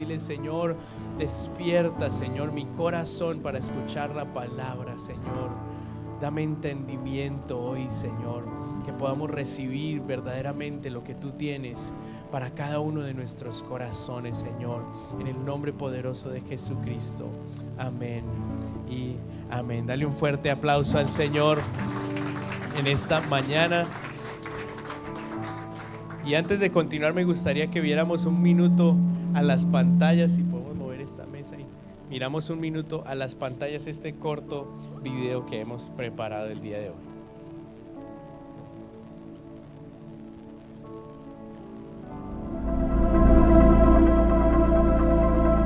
Dile, Señor, despierta, Señor, mi corazón para escuchar la palabra, Señor. Dame entendimiento hoy, Señor, que podamos recibir verdaderamente lo que tú tienes para cada uno de nuestros corazones, Señor, en el nombre poderoso de Jesucristo. Amén y amén. Dale un fuerte aplauso al Señor en esta mañana. Y antes de continuar, me gustaría que viéramos un minuto a las pantallas, si podemos mover esta mesa y miramos un minuto a las pantallas este corto video que hemos preparado el día de hoy.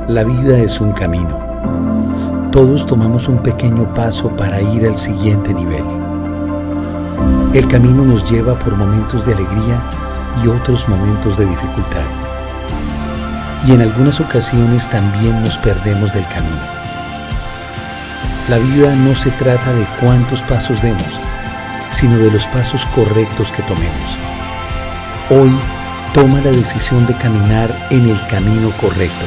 La vida es un camino. Todos tomamos un pequeño paso para ir al siguiente nivel. El camino nos lleva por momentos de alegría y otros momentos de dificultad. Y en algunas ocasiones también nos perdemos del camino. La vida no se trata de cuántos pasos demos, sino de los pasos correctos que tomemos. Hoy toma la decisión de caminar en el camino correcto.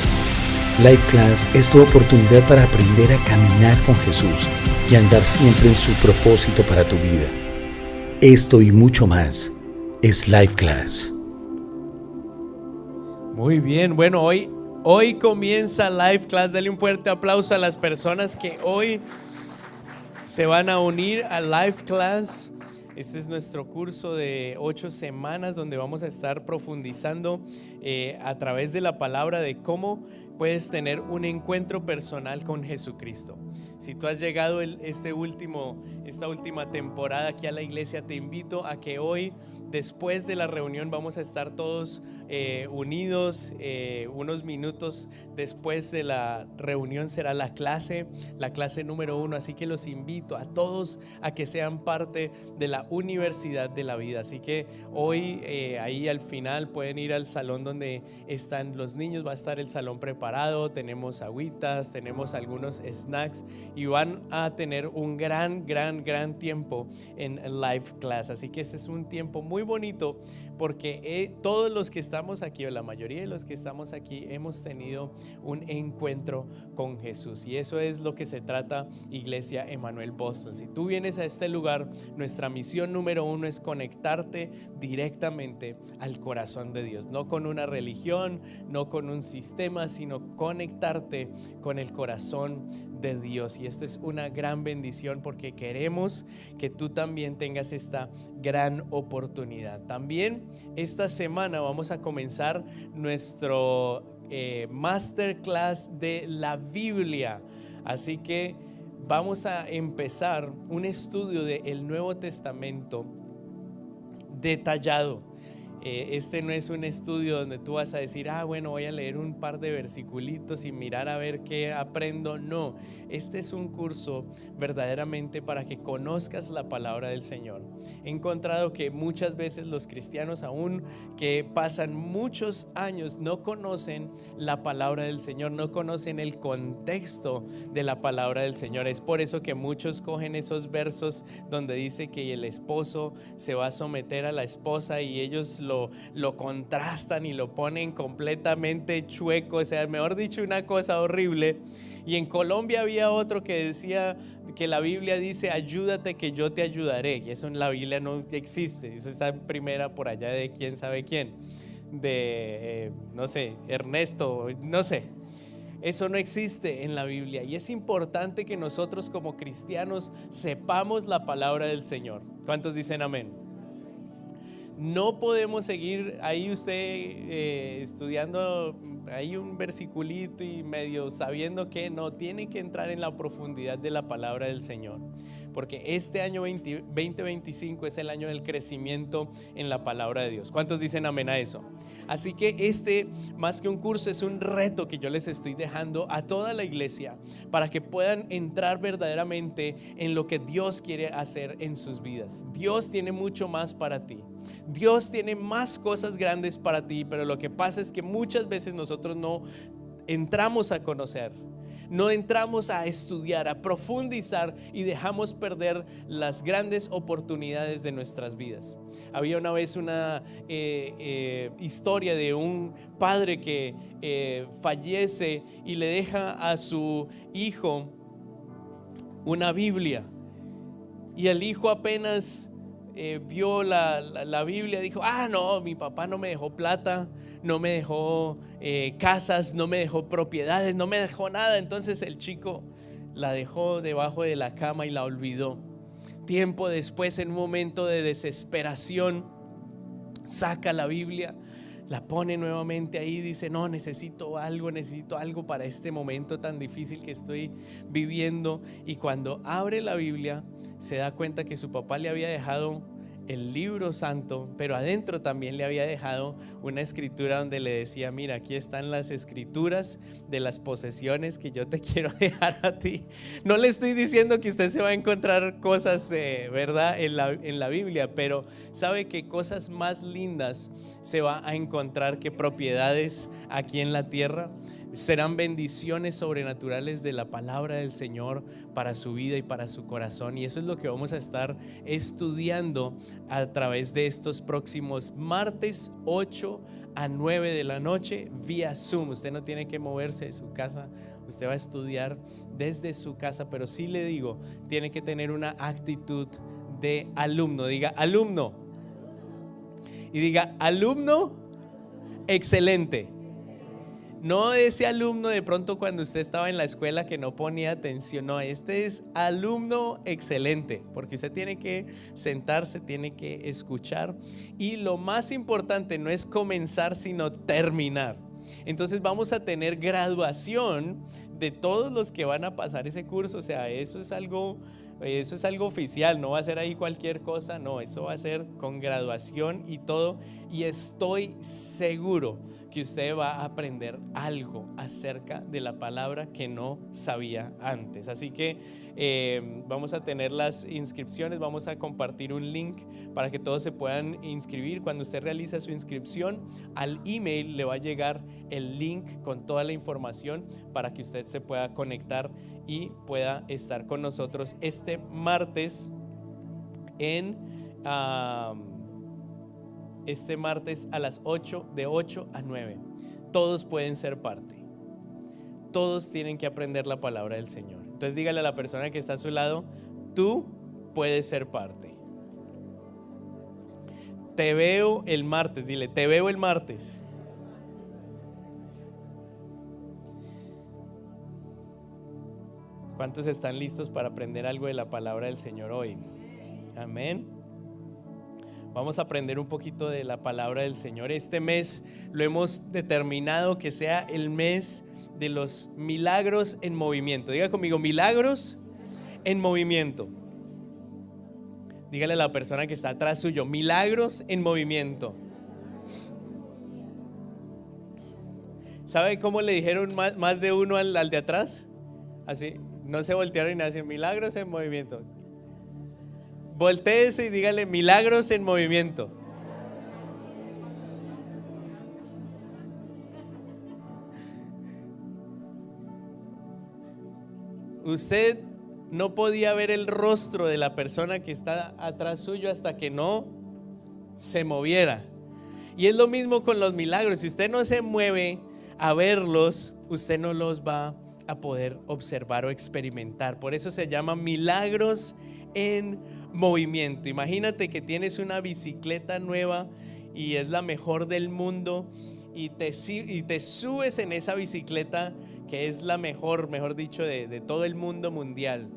Life Class es tu oportunidad para aprender a caminar con Jesús y andar siempre en su propósito para tu vida. Esto y mucho más es Life Class. Muy bien, bueno, hoy comienza Life Class. Dale un fuerte aplauso a las personas que hoy se van a unir a Life Class. Este es nuestro curso de 8 semanas donde vamos a estar profundizando a través de la palabra de cómo puedes tener un encuentro personal con Jesucristo. Si tú has llegado esta última temporada aquí a la iglesia, te invito a que hoy, después de la reunión, vamos a estar todos unidos. Unos minutos después de la reunión será la clase número 1, así que los invito a todos a que sean parte de la Universidad de la Vida. Así que hoy ahí al final pueden ir al salón donde están los niños, va a estar el salón preparado, tenemos agüitas, tenemos algunos snacks y van a tener un gran tiempo en Life Class. Así que este es un tiempo muy bonito porque todos los que estamos aquí, o la mayoría de los que estamos aquí, hemos tenido un encuentro con Jesús, y eso es lo que se trata Iglesia Emmanuel Boston. Si tú vienes a este lugar, nuestra misión número 1 es conectarte directamente al corazón de Dios, no con una religión, no con un sistema, sino conectarte con el corazón de Dios. Y esto es una gran bendición porque queremos que tú también tengas esta gran oportunidad. También esta semana vamos a comenzar nuestro masterclass de la Biblia, así que vamos a empezar un estudio del Nuevo Testamento detallado. Este no es un estudio donde tú vas a decir, bueno, voy a leer un par de versiculitos y mirar a ver qué aprendo. No, este es un curso verdaderamente para que conozcas la palabra del Señor. He encontrado que muchas veces los cristianos, aún que pasan muchos años, no conocen la palabra del Señor, no conocen el contexto de la palabra del Señor. Es por eso que muchos cogen esos versos donde dice que el esposo se va a someter a la esposa y ellos lo contrastan y lo ponen completamente chueco, o sea, mejor dicho, una cosa horrible. Y en Colombia había otro que decía que la Biblia dice, ayúdate que yo te ayudaré, y eso en la Biblia no existe. Eso está en primera por allá de quién sabe quién, de no sé, Ernesto, no sé. Eso no existe en la Biblia, y es importante que nosotros como cristianos sepamos la palabra del Señor. ¿Cuántos dicen amén? No podemos seguir ahí estudiando ahí un versiculito y medio sabiendo que no, tiene que entrar en la profundidad de la palabra del Señor, porque este año 2025 es el año del crecimiento en la palabra de Dios. ¿Cuántos dicen amén a eso? Así que más que un curso, es un reto que yo les estoy dejando a toda la iglesia para que puedan entrar verdaderamente en lo que Dios quiere hacer en sus vidas. Dios tiene mucho más para ti. Dios tiene más cosas grandes para ti, pero lo que pasa es que muchas veces nosotros no entramos a conocer, no entramos a estudiar, a profundizar y dejamos perder las grandes oportunidades de nuestras vidas. Había una vez una historia de un padre que fallece y le deja a su hijo una Biblia, y el hijo apenas vio la Biblia, dijo: no, mi papá no me dejó plata, no me dejó casas, no me dejó propiedades, no me dejó nada. Entonces el chico la dejó debajo de la cama y la olvidó. Tiempo después, en un momento de desesperación, saca la Biblia, la pone nuevamente ahí, dice: no, necesito algo para este momento tan difícil que estoy viviendo. Y cuando abre la Biblia, se da cuenta que su papá le había dejado el libro santo, pero adentro también le había dejado una escritura donde le decía: mira, aquí están las escrituras de las posesiones que yo te quiero dejar a ti. No le estoy diciendo que usted se va a encontrar cosas, ¿verdad?, en la Biblia, pero sabe que cosas más lindas se va a encontrar que propiedades aquí en la tierra. Serán bendiciones sobrenaturales de la palabra del Señor para su vida y para su corazón. Y eso es lo que vamos a estar estudiando a través de estos próximos martes 8 a 9 de la noche vía Zoom. Usted no tiene que moverse de su casa, usted va a estudiar desde su casa, pero sí le digo, tiene que tener una actitud de alumno. Diga: alumno. Y diga: alumno excelente. No ese alumno de pronto cuando usted estaba en la escuela que no ponía atención. No, este es alumno excelente, porque usted tiene que sentarse, tiene que escuchar. Y lo más importante no es comenzar, sino terminar. Entonces vamos a tener graduación de todos los que van a pasar ese curso. O sea, eso es algo oficial, no va a ser ahí cualquier cosa, no, eso va a ser con graduación y todo. Y estoy seguro que usted va a aprender algo acerca de la palabra que no sabía antes. Así que vamos a tener las inscripciones, vamos a compartir un link para que todos se puedan inscribir. Cuando usted realiza su inscripción, al email le va a llegar el link con toda la información para que usted se pueda conectar y pueda estar con nosotros este martes a las 8, de 8 a 9. Todos pueden ser parte. Todos tienen que aprender la palabra del Señor. Entonces dígale a la persona que está a su lado: tú puedes ser parte. Te veo el martes. Dile: te veo el martes. ¿Cuántos están listos para aprender algo de la palabra del Señor hoy? Amén. Vamos a aprender un poquito de la palabra del Señor. Este mes lo hemos determinado que sea el mes de los milagros en movimiento. Diga conmigo: milagros en movimiento. Dígale a la persona que está atrás suyo: milagros en movimiento. ¿Sabe cómo le dijeron más de uno al de atrás? Así, no se voltearon y hacen: milagros en movimiento. Voltéese y dígale: milagros en movimiento. Usted no podía ver el rostro de la persona que está atrás suyo hasta que no se moviera. Y es lo mismo con los milagros. Si usted no se mueve a verlos, usted no los va a poder observar o experimentar. Por eso se llama milagros en movimiento. Imagínate que tienes una bicicleta nueva y es la mejor del mundo, y te subes en esa bicicleta que es la mejor dicho, de todo el mundo mundial.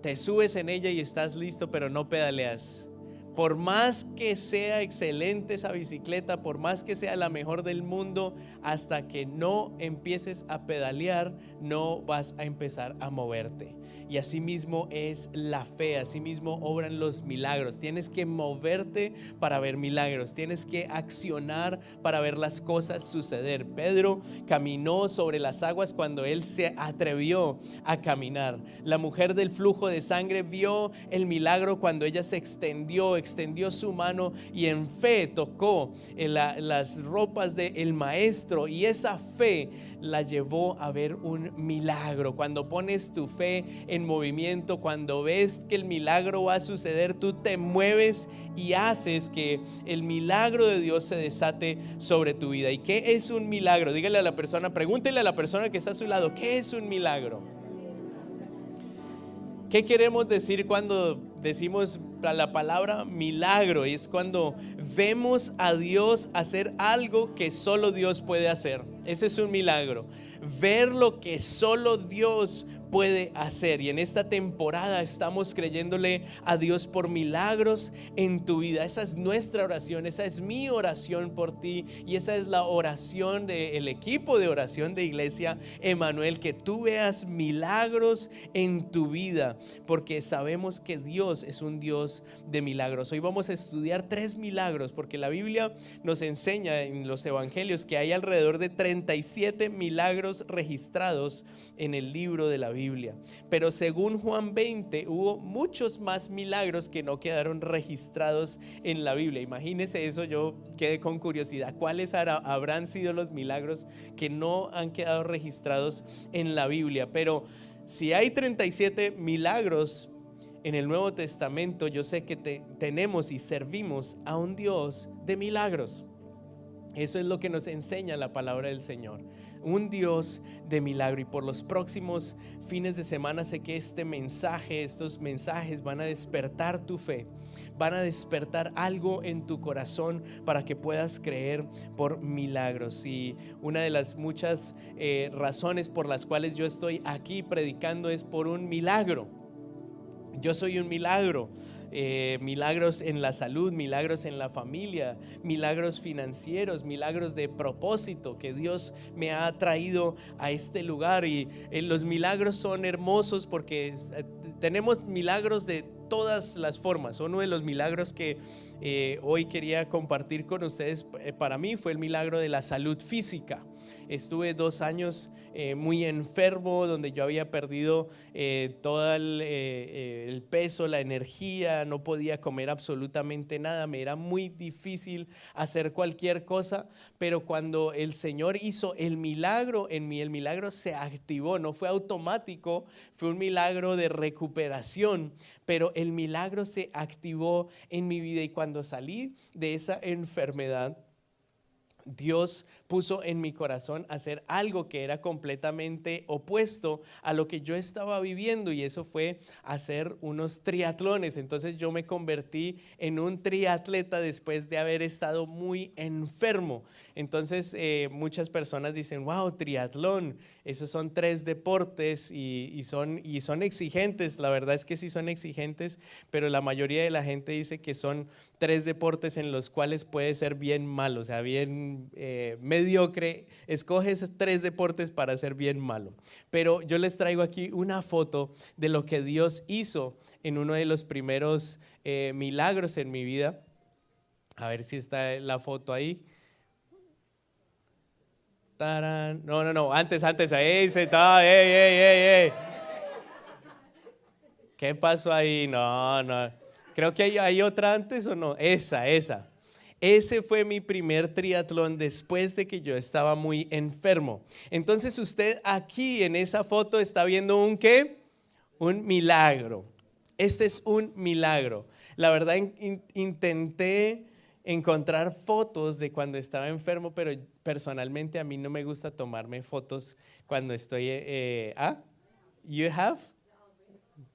Te subes en ella y estás listo, pero no pedaleas. Por más que sea excelente esa bicicleta, por más que sea la mejor del mundo, hasta que no empieces a pedalear, no vas a empezar a moverte. Y así mismo es la fe, así mismo obran los milagros. Tienes que moverte para ver milagros, tienes que accionar para ver las cosas suceder. Pedro caminó sobre las aguas cuando él se atrevió a caminar. La mujer del flujo de sangre vio el milagro cuando ella se extendió extendió su mano y en fe tocó las ropas del maestro, y esa fe la llevó a ver un milagro. Cuando pones tu fe en movimiento, cuando ves que el milagro va a suceder, tú te mueves y haces que el milagro de Dios se desate sobre tu vida. ¿Y qué es un milagro? Dígale a la persona, pregúntele a la persona que está a su lado, ¿qué es un milagro? ¿Qué queremos decir cuando decimos la palabra milagro? Es cuando vemos a Dios hacer algo que solo Dios puede hacer. Ese es un milagro. Ver lo que solo Dios puede hacer. Y en esta temporada estamos creyéndole a Dios por milagros en tu vida. Esa es nuestra oración, esa es mi oración por ti, y esa es la oración del equipo de oración de Iglesia Emanuel, que tú veas milagros en tu vida, porque sabemos que Dios es un Dios de milagros. Hoy vamos a estudiar 3 milagros, porque la Biblia nos enseña en los evangelios que hay alrededor de 37 milagros registrados en el libro de la Biblia, pero según Juan 20 hubo muchos más milagros que no quedaron registrados en la Biblia. Imagínese eso, yo quedé con curiosidad, ¿cuáles habrán sido los milagros que no han quedado registrados en la Biblia? Pero si hay 37 milagros en el Nuevo Testamento, yo sé que tenemos y servimos a un Dios de milagros. Eso es lo que nos enseña la palabra del Señor, un Dios de milagro. Y por los próximos fines de semana sé que estos mensajes van a despertar tu fe, van a despertar algo en tu corazón para que puedas creer por milagros. Y una de las muchas razones por las cuales yo estoy aquí predicando es por un milagro. Yo soy un milagro. Milagros en la salud, milagros en la familia, milagros financieros, milagros de propósito que Dios me ha traído a este lugar. Y los milagros son hermosos porque tenemos milagros de todas las formas. Uno de los milagros que hoy quería compartir con ustedes, para mí fue el milagro de la salud física. Estuve 2 años muy enfermo, donde yo había perdido todo el peso, la energía, no podía comer absolutamente nada, me era muy difícil hacer cualquier cosa. Pero cuando el Señor hizo el milagro en mí, el milagro se activó, no fue automático, fue un milagro de recuperación, pero el milagro se activó en mi vida. Y cuando salí de esa enfermedad, Dios puso en mi corazón hacer algo que era completamente opuesto a lo que yo estaba viviendo, y eso fue hacer unos triatlones. Entonces yo me convertí en un triatleta después de haber estado muy enfermo. Entonces muchas personas dicen, wow, triatlón, esos son 3 deportes y son exigentes. La verdad es que sí son exigentes, pero la mayoría de la gente dice que son 3 deportes en los cuales puede ser bien malo, o sea, bien mediocre. Escoges 3 deportes para ser bien malo. Pero yo les traigo aquí una foto de lo que Dios hizo en uno de los primeros milagros en mi vida. A ver si está la foto ahí. ¡Tarán! No, antes, ahí se está, ey. ¿Qué pasó ahí? No, creo que hay otra antes, ¿o no? Esa. Ese fue mi primer triatlón después de que yo estaba muy enfermo. Entonces usted aquí en esa foto está viendo un ¿qué? Un milagro. Este es un milagro. La verdad intenté encontrar fotos de cuando estaba enfermo, pero personalmente a mí no me gusta tomarme fotos cuando estoy you have?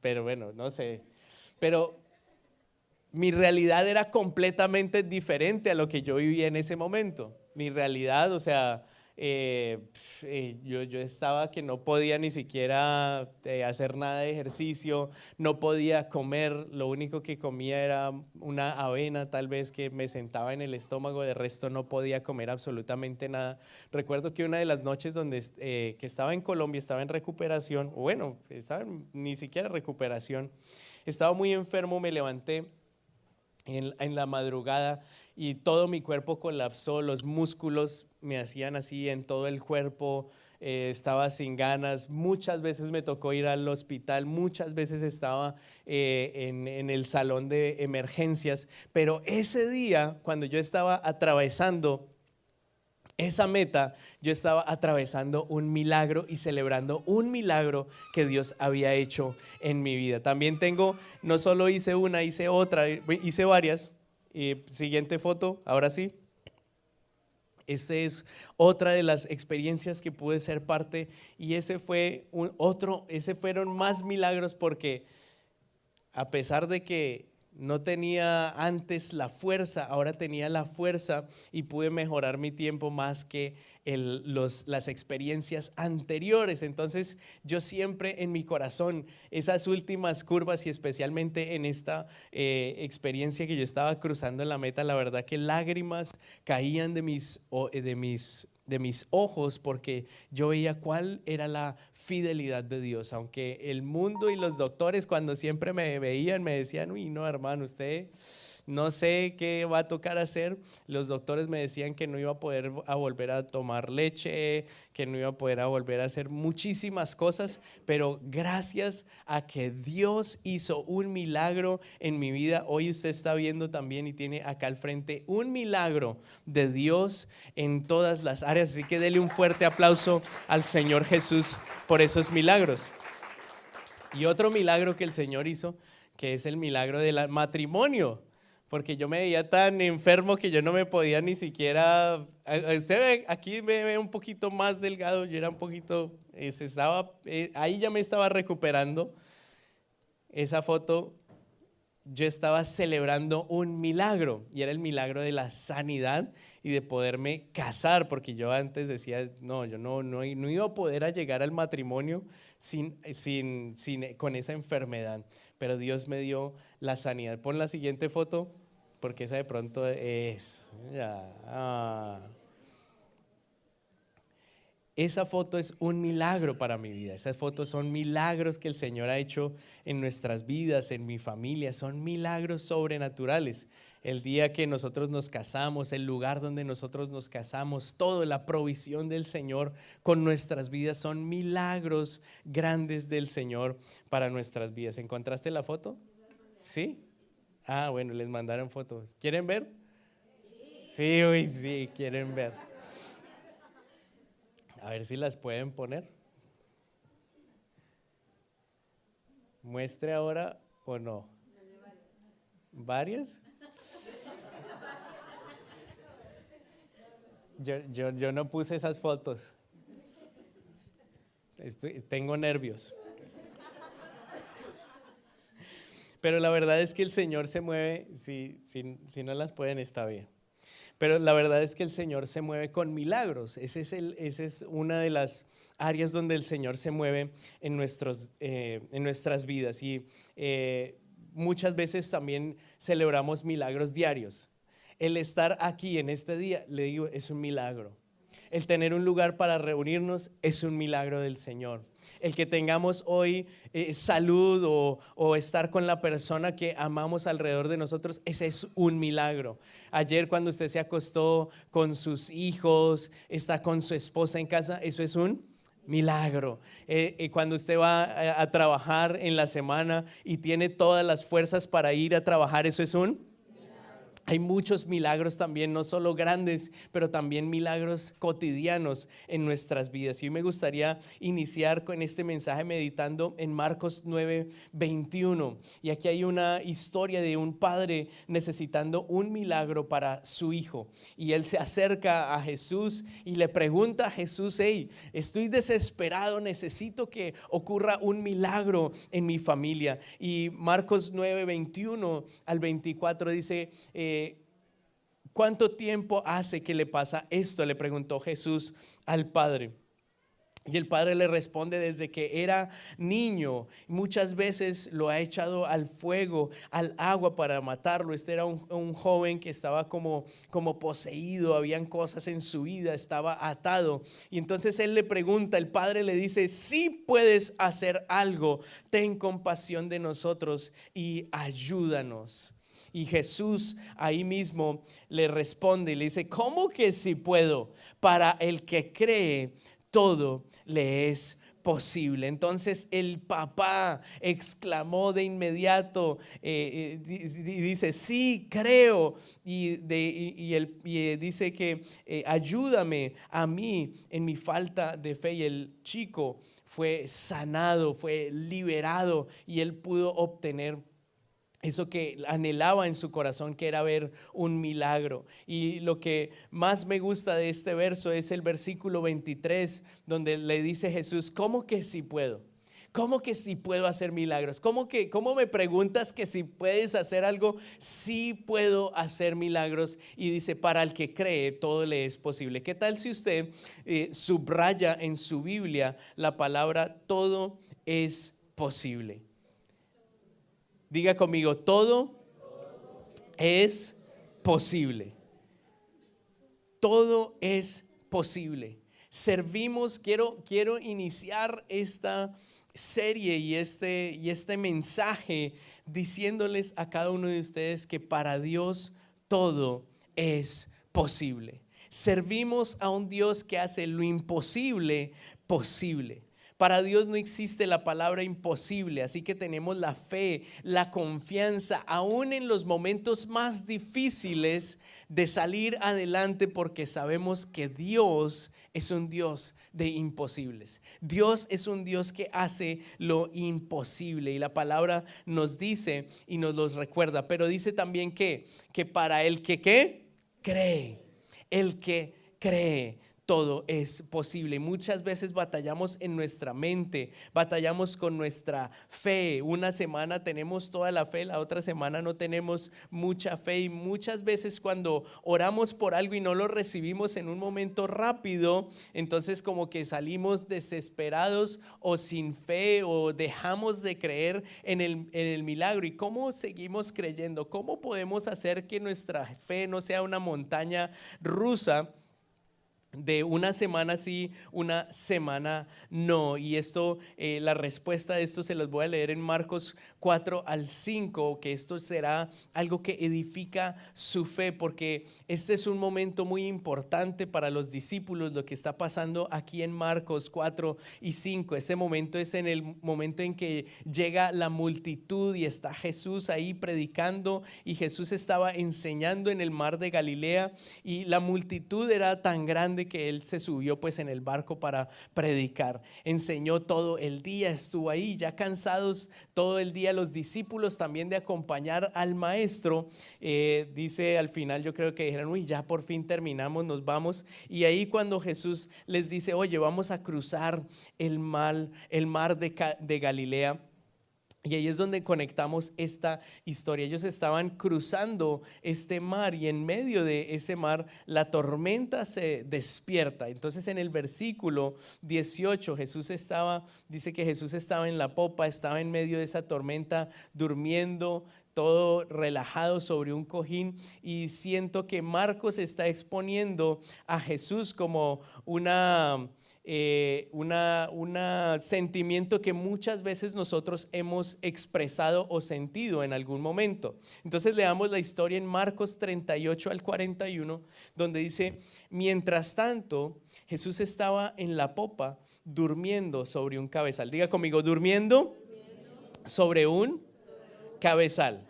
Pero bueno, no sé. Pero mi realidad era completamente diferente a lo que yo vivía en ese momento. Mi realidad, o sea, yo estaba que no podía ni siquiera hacer nada de ejercicio, no podía comer, lo único que comía era una avena tal vez que me sentaba en el estómago, de resto no podía comer absolutamente nada. Recuerdo que una de las noches que estaba en Colombia, estaba en recuperación, o bueno, estaba ni siquiera en recuperación, estaba muy enfermo, me levanté en la madrugada y todo mi cuerpo colapsó, los músculos me hacían así en todo el cuerpo, estaba sin ganas, muchas veces me tocó ir al hospital, muchas veces estaba en el salón de emergencias, pero ese día cuando yo estaba atravesando esa meta, yo estaba atravesando un milagro y celebrando un milagro que Dios había hecho en mi vida. También tengo, no solo hice una, hice otra, hice varias. Siguiente foto, ahora sí. Esta es otra de las experiencias que pude ser parte, y ese fueron más milagros, porque a pesar de que no tenía antes la fuerza, ahora tenía la fuerza y pude mejorar mi tiempo más que las experiencias anteriores. Entonces yo siempre en mi corazón, esas últimas curvas y especialmente en esta experiencia que yo estaba cruzando en la meta, la verdad que lágrimas caían de mis ojos, porque yo veía cuál era la fidelidad de Dios. Aunque el mundo y los doctores, cuando siempre me veían, me decían: uy, no, hermano, usted no sé qué va a tocar hacer. Los doctores me decían que no iba a poder volver a tomar leche, que no iba a poder volver a hacer muchísimas cosas, pero gracias a que Dios hizo un milagro en mi vida, hoy usted está viendo también y tiene acá al frente un milagro de Dios en todas las áreas. Así que dele un fuerte aplauso al Señor Jesús por esos milagros. Y otro milagro que el Señor hizo, que es el milagro del matrimonio, porque yo me veía tan enfermo que yo no me podía ni siquiera, usted ve, aquí me ve un poquito más delgado, yo era un poquito, ahí ya me estaba recuperando. Esa foto, yo estaba celebrando un milagro, y era el milagro de la sanidad y de poderme casar, porque yo antes decía: no, yo no iba a poder llegar al matrimonio con esa enfermedad, pero Dios me dio la sanidad. Pon la siguiente foto, porque esa de pronto es esa foto es un milagro para mi vida. Esas fotos son milagros que el Señor ha hecho en nuestras vidas, en mi familia. Son milagros sobrenaturales. El día que nosotros nos casamos, el lugar donde nosotros nos casamos, toda la provisión del Señor con nuestras vidas, son milagros grandes del Señor para nuestras vidas. ¿Encontraste la foto? ¿Sí? Bueno, les mandaron fotos. ¿Quieren ver? Sí, uy, sí, quieren ver. A ver si las pueden poner. ¿Muestre ahora o no? ¿Varias? Yo no puse esas fotos. Tengo nervios. Pero la verdad es que el Señor se mueve, si no las pueden está bien. Pero la verdad es que el Señor se mueve con milagros. Esa es una de las áreas donde el Señor se mueve en nuestras vidas. Y muchas veces también celebramos milagros diarios. El estar aquí en este día, le digo, es un milagro. El tener un lugar para reunirnos es un milagro del Señor. El que tengamos hoy salud o estar con la persona que amamos alrededor de nosotros, ese es un milagro. Ayer cuando usted se acostó con sus hijos, está con su esposa en casa, eso es un milagro. Cuando usted va a trabajar en la semana y tiene todas las fuerzas para ir a trabajar, eso es un... Hay muchos milagros también, no solo grandes, pero también milagros cotidianos en nuestras vidas. Y hoy me gustaría iniciar con este mensaje meditando en Marcos 9:21. Y aquí hay una historia de un padre necesitando un milagro para su hijo. Y él se acerca a Jesús y le pregunta a Jesús: hey, estoy desesperado, necesito que ocurra un milagro en mi familia. Y Marcos 9:21 al 24 dice: ¿cuánto tiempo hace que le pasa esto?, le preguntó Jesús al padre. Y el padre le responde: desde que era niño, muchas veces lo ha echado al fuego, al agua para matarlo. Este era un joven que estaba como poseído, habían cosas en su vida, estaba atado. Y entonces él le pregunta, el padre le dice: si puedes hacer algo, ten compasión de nosotros y ayúdanos. Y Jesús ahí mismo le responde y le dice: ¿cómo que si puedo? Para el que cree, todo le es posible. Entonces el papá exclamó de inmediato, dice, sí, creo, y dice que ayúdame a mí en mi falta de fe. Y el chico fue sanado, fue liberado, y él pudo obtener eso que anhelaba en su corazón, que era ver un milagro. Y lo que más me gusta de este verso es el versículo 23, donde le dice Jesús, ¿cómo que sí puedo? ¿Cómo que sí puedo hacer milagros? ¿Cómo me preguntas que si puedes hacer algo? Sí puedo hacer milagros. Y dice, para el que cree, todo le es posible. ¿Qué tal si usted subraya en su Biblia la palabra todo es posible? Diga conmigo, todo es posible. Todo es posible. Servimos, quiero iniciar esta serie y este mensaje diciéndoles a cada uno de ustedes que para Dios todo es posible. Servimos a un Dios que hace lo imposible posible. Para Dios no existe la palabra imposible, así que tenemos la fe, la confianza, aún en los momentos más difíciles, de salir adelante, porque sabemos que Dios es un Dios de imposibles. Dios es un Dios que hace lo imposible, y la palabra nos dice y nos los recuerda, pero dice también que para el que cree, el que cree, todo es posible. Muchas veces batallamos en nuestra mente, batallamos con nuestra fe. Una semana tenemos toda la fe, la otra semana no tenemos mucha fe, y muchas veces cuando oramos por algo y no lo recibimos en un momento rápido, entonces como que salimos desesperados o sin fe, o dejamos de creer en el milagro. ¿Y cómo seguimos creyendo? ¿Cómo podemos hacer que nuestra fe no sea una montaña rusa de una semana sí, una semana no? Y esto, la respuesta de esto se los voy a leer en Marcos 4 al 5, que esto será algo que edifica su fe, porque este es un momento muy importante para los discípulos, lo que está pasando aquí en Marcos 4 y 5. Este momento es en el momento en que llega la multitud y está Jesús ahí predicando, y Jesús estaba enseñando en el mar de Galilea, y la multitud era tan grande que él se subió pues en el barco para predicar. Enseñó todo el día, estuvo ahí ya cansados todo el día los discípulos también de acompañar al maestro. Dice al final, yo creo que dijeron, uy, ya por fin terminamos, nos vamos. Y ahí cuando Jesús les dice, oye, vamos a cruzar el mar de Galilea. Y ahí es donde conectamos esta historia. Ellos estaban cruzando este mar, y en medio de ese mar la tormenta se despierta. Entonces en el versículo 18 dice que Jesús estaba en la popa, estaba en medio de esa tormenta durmiendo, todo relajado sobre un cojín. Y siento que Marcos está exponiendo a Jesús como un sentimiento que muchas veces nosotros hemos expresado o sentido en algún momento. Entonces leamos la historia en Marcos 38 al 41, donde dice, mientras tanto Jesús estaba en la popa durmiendo sobre un cabezal. Diga conmigo, durmiendo sobre un cabezal.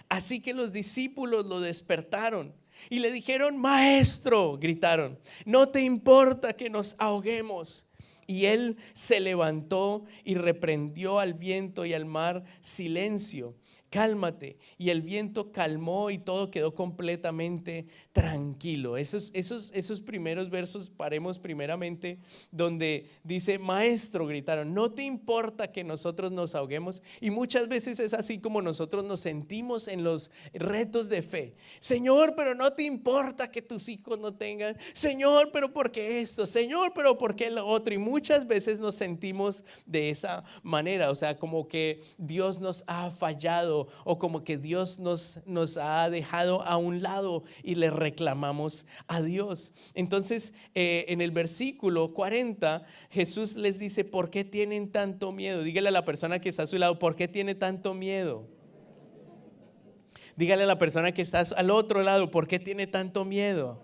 Así que los discípulos lo despertaron y le dijeron, maestro, gritaron, ¿no te importa que nos ahoguemos? Y él se levantó y reprendió al viento y al mar, silencio, cálmate. Y el viento calmó y todo quedó completamente tranquilo. Esos primeros versos, paremos primeramente donde dice, maestro, gritaron, ¿no te importa que nosotros nos ahoguemos? Y muchas veces es así como nosotros nos sentimos en los retos de fe. Señor, pero no te importa que tus hijos no tengan. Señor, pero ¿por qué esto? Señor, pero ¿por qué lo otro? Y muchas veces nos sentimos de esa manera, o sea, como que Dios nos ha fallado, o como que Dios nos ha dejado a un lado y le reclamamos a Dios. Entonces en el versículo 40 Jesús les dice, ¿por qué tienen tanto miedo? Dígale a la persona que está a su lado, ¿por qué tiene tanto miedo? Dígale a la persona que está al otro lado, ¿por qué tiene tanto miedo?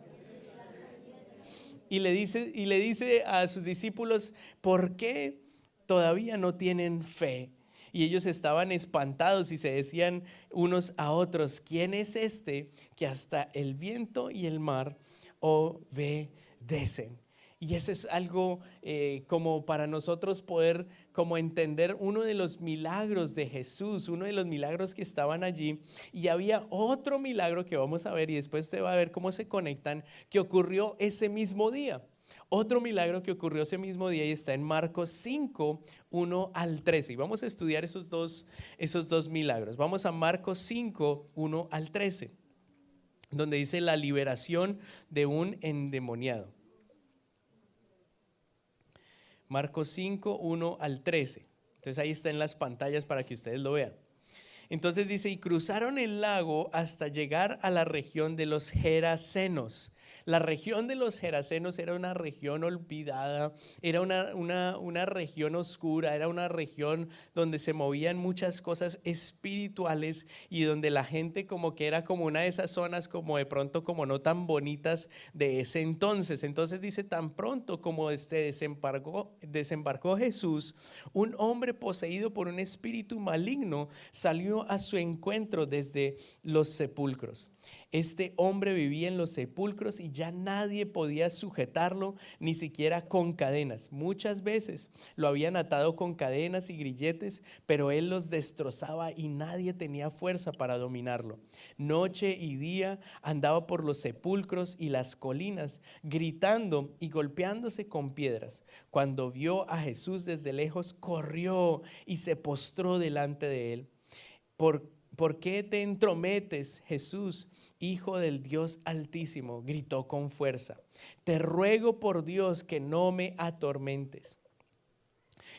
y le dice a sus discípulos: ¿por qué todavía no tienen fe? Y ellos estaban espantados y se decían unos a otros: ¿quién es este que hasta el viento y el mar obedecen? Y eso es algo como para nosotros poder como entender uno de los milagros de Jesús, uno de los milagros que estaban allí. Y había otro milagro que vamos a ver, y después usted va a ver cómo se conectan, que ocurrió ese mismo día. Otro milagro que ocurrió ese mismo día y está en Marcos 5, 1 al 13. Y vamos a estudiar esos dos milagros. Vamos a Marcos 5, 1 al 13, donde dice la liberación de un endemoniado. Marcos 5, 1 al 13. Entonces ahí está en las pantallas para que ustedes lo vean. Entonces dice: y cruzaron el lago hasta llegar a la región de los Gerasenos. La región de los Gerasenos era una región olvidada, era una región oscura, era una región donde se movían muchas cosas espirituales y donde la gente como que era como una de esas zonas como de pronto como no tan bonitas de ese entonces. Entonces dice: tan pronto como desembarcó Jesús, un hombre poseído por un espíritu maligno salió a su encuentro desde los sepulcros. Este hombre vivía en los sepulcros y ya nadie podía sujetarlo, ni siquiera con cadenas. Muchas veces lo habían atado con cadenas y grilletes, pero él los destrozaba y nadie tenía fuerza para dominarlo. Noche y día andaba por los sepulcros y las colinas, gritando y golpeándose con piedras. Cuando vio a Jesús desde lejos, corrió y se postró delante de él. ¿Por qué te entrometes, Jesús, Hijo del Dios Altísimo?, gritó con fuerza. Te ruego por Dios que no me atormentes.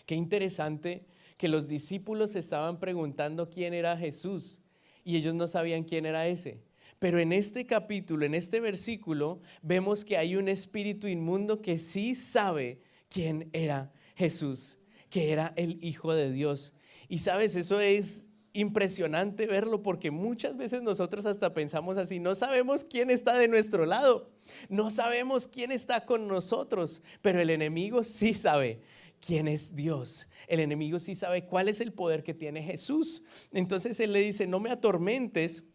Qué interesante que los discípulos estaban preguntando quién era Jesús y ellos no sabían quién era ese. Pero en este capítulo, en este versículo, vemos que hay un espíritu inmundo que sí sabe quién era Jesús, que era el Hijo de Dios. Y sabes, eso es impresionante verlo, porque muchas veces nosotros hasta pensamos así: no sabemos quién está de nuestro lado, no sabemos quién está con nosotros, pero el enemigo sí sabe quién es Dios. El enemigo sí sabe cuál es el poder que tiene Jesús. Entonces él le dice: no me atormentes.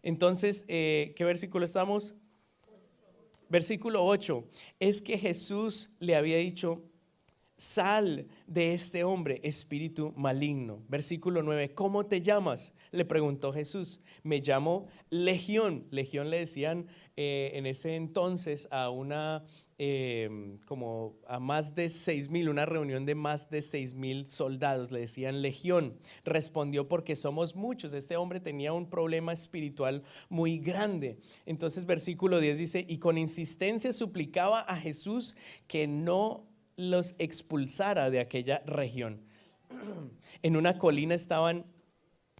Entonces, ¿qué versículo estamos? Versículo 8. Es que Jesús le había dicho: sal de este hombre, espíritu maligno. Versículo 9. ¿Cómo te llamas?, le preguntó Jesús. Me llamo Legión. Legión le decían en ese entonces a como a más de 6,000, una reunión de más de 6,000 soldados, le decían Legión. Respondió: porque somos muchos. Este hombre tenía un problema espiritual muy grande. Entonces versículo 10 dice: y con insistencia suplicaba a Jesús que no los expulsara de aquella región. En una colina estaban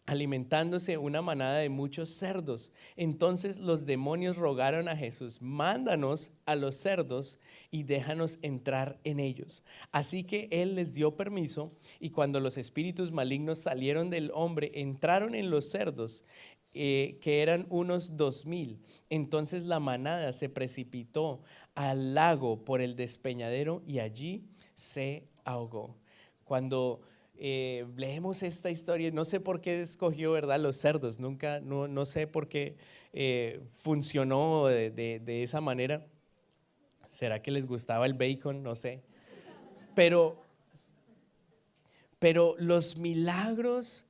alimentándose una manada de muchos cerdos. Entonces los demonios rogaron a Jesús: mándanos a los cerdos y déjanos entrar en ellos. Así que él les dio permiso, y cuando los espíritus malignos salieron del hombre, entraron en los cerdos, que eran unos 2,000. Entonces la manada se precipitó al lago por el despeñadero y allí se ahogó. Cuando leemos esta historia, no sé por qué escogió, ¿verdad?, los cerdos. No sé por qué funcionó de esa manera. ¿Será que les gustaba el bacon? No sé. Pero los milagros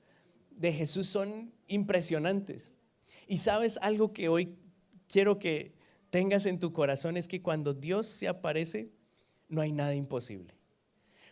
de Jesús son impresionantes. Y sabes, algo que hoy quiero que tengas en tu corazón es que cuando Dios se aparece, no hay nada imposible.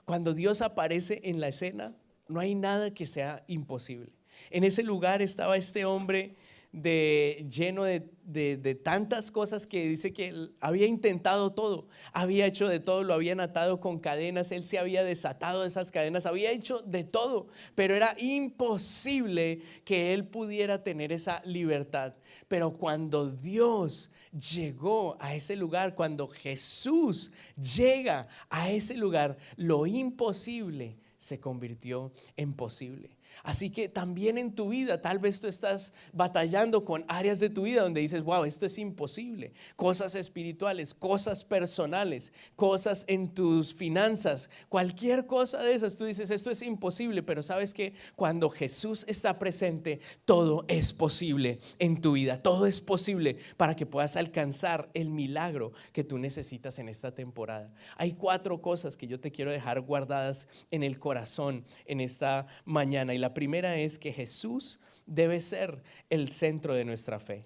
Cuando Dios aparece en la escena, no hay nada que sea imposible. En ese lugar estaba este hombre lleno de tantas cosas, que dice que él había intentado todo, había hecho de todo, lo habían atado con cadenas, él se había desatado de esas cadenas, había hecho de todo, pero era imposible que él pudiera tener esa libertad. Pero cuando Dios llegó a ese lugar, cuando Jesús llega a ese lugar, lo imposible se convirtió en posible. Así que también en tu vida, tal vez tú estás batallando con áreas de tu vida donde dices, wow, esto es imposible. Cosas espirituales, cosas personales, cosas en tus finanzas, cualquier cosa de esas, tú dices, esto es imposible. Pero sabes que cuando Jesús está presente, todo es posible en tu vida. Todo es posible para que puedas alcanzar el milagro que tú necesitas en esta temporada. Hay 4 cosas que yo te quiero dejar guardadas en el corazón en esta mañana. Y la primera es que Jesús debe ser el centro de nuestra fe.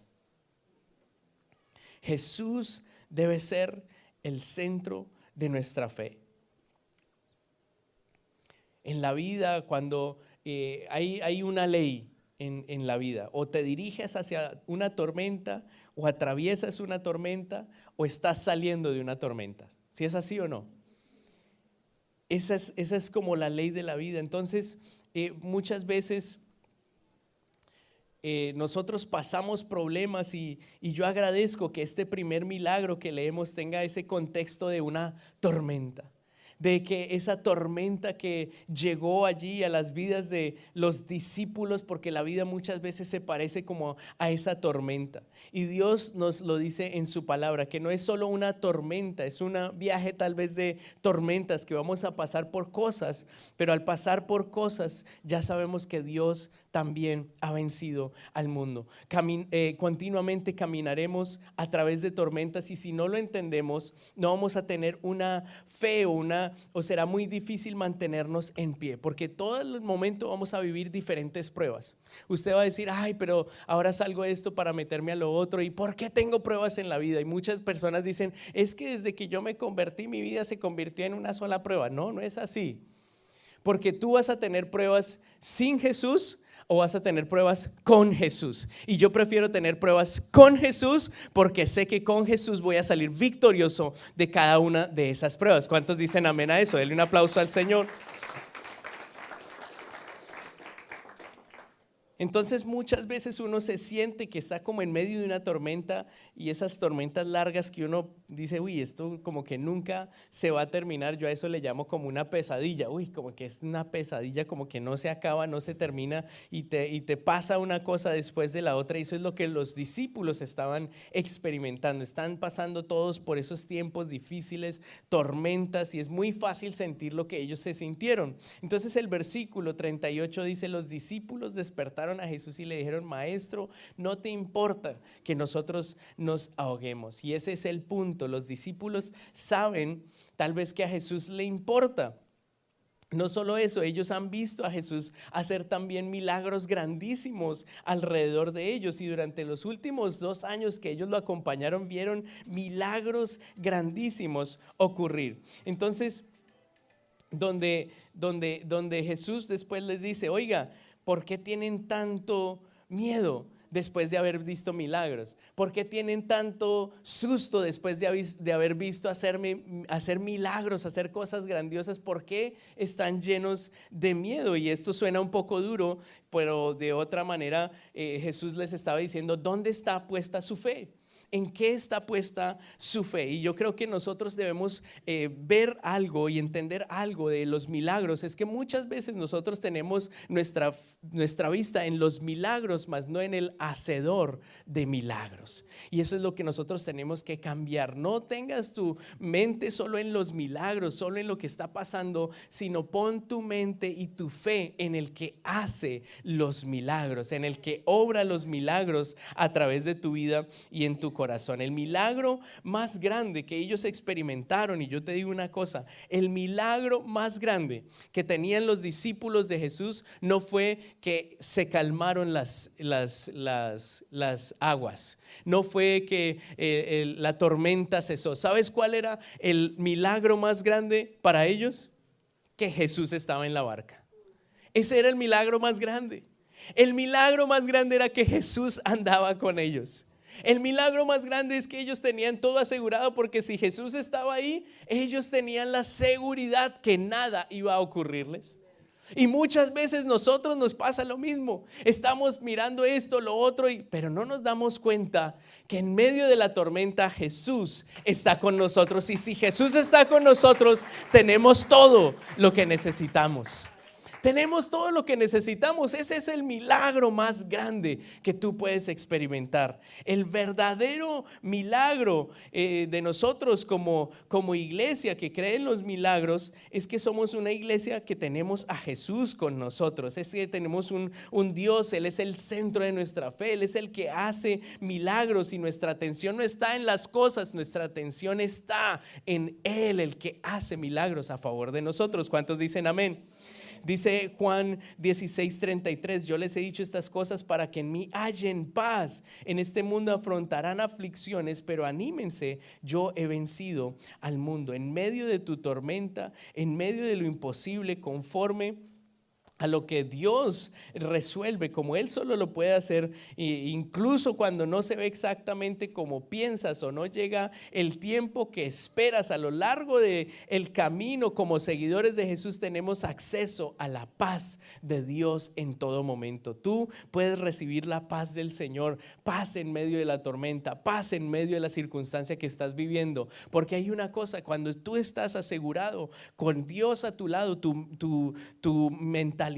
Jesús debe ser el centro de nuestra fe. En la vida, cuando hay una ley en la vida, o te diriges hacia una tormenta, o atraviesas una tormenta, o estás saliendo de una tormenta. ¿Si es así o no? Esa es como la ley de la vida. Entonces, muchas veces nosotros pasamos problemas y yo agradezco que este primer milagro que leemos tenga ese contexto de una tormenta. De que esa tormenta que llegó allí a las vidas de los discípulos, porque la vida muchas veces se parece como a esa tormenta. Y Dios nos lo dice en su palabra, que no es solo una tormenta, es un viaje tal vez de tormentas, que vamos a pasar por cosas, pero al pasar por cosas ya sabemos que Dios también ha vencido al mundo. Continuamente caminaremos a través de tormentas, y si no lo entendemos, no vamos a tener una fe o será muy difícil mantenernos en pie, porque todo el momento vamos a vivir diferentes pruebas. Usted va a decir, ay, pero ahora salgo de esto para meterme a lo otro, ¿y por qué tengo pruebas en la vida? Y muchas personas dicen, es que desde que yo me convertí, mi vida se convirtió en una sola prueba. No, no es así, porque tú vas a tener pruebas sin Jesús o vas a tener pruebas con Jesús. Y yo prefiero tener pruebas con Jesús, porque sé que con Jesús voy a salir victorioso de cada una de esas pruebas. ¿Cuántos dicen amén a eso? Denle un aplauso al Señor. Entonces muchas veces uno se siente que está como en medio de una tormenta, y esas tormentas largas que uno dice, uy, esto como que nunca se va a terminar. Yo a eso le llamo como una pesadilla. Uy, como que es una pesadilla, como que no se acaba, no se termina, y te pasa una cosa después de la otra. Y eso es lo que los discípulos estaban experimentando. Están pasando todos por esos tiempos difíciles, tormentas, y es muy fácil sentir lo que ellos se sintieron. Entonces el versículo 38 dice, los discípulos despertaron a Jesús y le dijeron, maestro, no te importa que nosotros nos ahoguemos. Y ese es el punto. Los discípulos saben tal vez que a Jesús le importa. No solo eso, ellos han visto a Jesús hacer también milagros grandísimos alrededor de ellos, y durante los últimos 2 años que ellos lo acompañaron, vieron milagros grandísimos ocurrir. Entonces, donde Jesús después les dice, oiga, ¿por qué tienen tanto miedo después de haber visto milagros? ¿Por qué tienen tanto susto después de haber visto hacer milagros, hacer cosas grandiosas? ¿Por qué están llenos de miedo? Y esto suena un poco duro, pero de otra manera Jesús les estaba diciendo, ¿dónde está puesta su fe? ¿En qué está puesta su fe? Y yo creo que nosotros debemos ver algo y entender algo de los milagros. Es que muchas veces nosotros tenemos nuestra vista en los milagros, mas no en el hacedor de milagros. Y eso es lo que nosotros tenemos que cambiar. No tengas tu mente solo en los milagros, solo en lo que está pasando, sino pon tu mente y tu fe en el que hace los milagros, en el que obra los milagros a través de tu vida y en tu corazón. El milagro más grande que ellos experimentaron, y yo te digo una cosa, el milagro más grande que tenían los discípulos de Jesús no fue que se calmaron las aguas, no fue que la tormenta cesó. ¿Sabes cuál era el milagro más grande para ellos? Que Jesús estaba en la barca. Ese era el milagro más grande. El milagro más grande era que Jesús andaba con ellos. El milagro más grande es que ellos tenían todo asegurado, porque si Jesús estaba ahí, ellos tenían la seguridad que nada iba a ocurrirles. Y muchas veces nosotros nos pasa lo mismo. Estamos mirando esto, lo otro, pero no nos damos cuenta que en medio de la tormenta Jesús está con nosotros. Y si Jesús está con nosotros, tenemos todo lo que necesitamos. Tenemos todo lo que necesitamos. Ese es el milagro más grande que tú puedes experimentar. El verdadero milagro de nosotros como iglesia que cree en los milagros es que somos una iglesia que tenemos a Jesús con nosotros. Es que tenemos un Dios, Él es el centro de nuestra fe, Él es el que hace milagros y nuestra atención no está en las cosas, nuestra atención está en Él, el que hace milagros a favor de nosotros. ¿Cuántos dicen amén? Dice Juan 16:33, yo les he dicho estas cosas para que en mí hallen paz. En este mundo afrontarán aflicciones, pero anímense, yo he vencido al mundo. En medio de tu tormenta, en medio de lo imposible, conforme a lo que Dios resuelve, como Él solo lo puede hacer, incluso cuando no se ve exactamente como piensas o no llega el tiempo que esperas. A lo largo del camino como seguidores de Jesús tenemos acceso a la paz de Dios en todo momento. Tú puedes recibir la paz del Señor, paz en medio de la tormenta, paz en medio de la circunstancia que estás viviendo, porque hay una cosa: cuando tú estás asegurado con Dios a tu lado, tu mentalidad,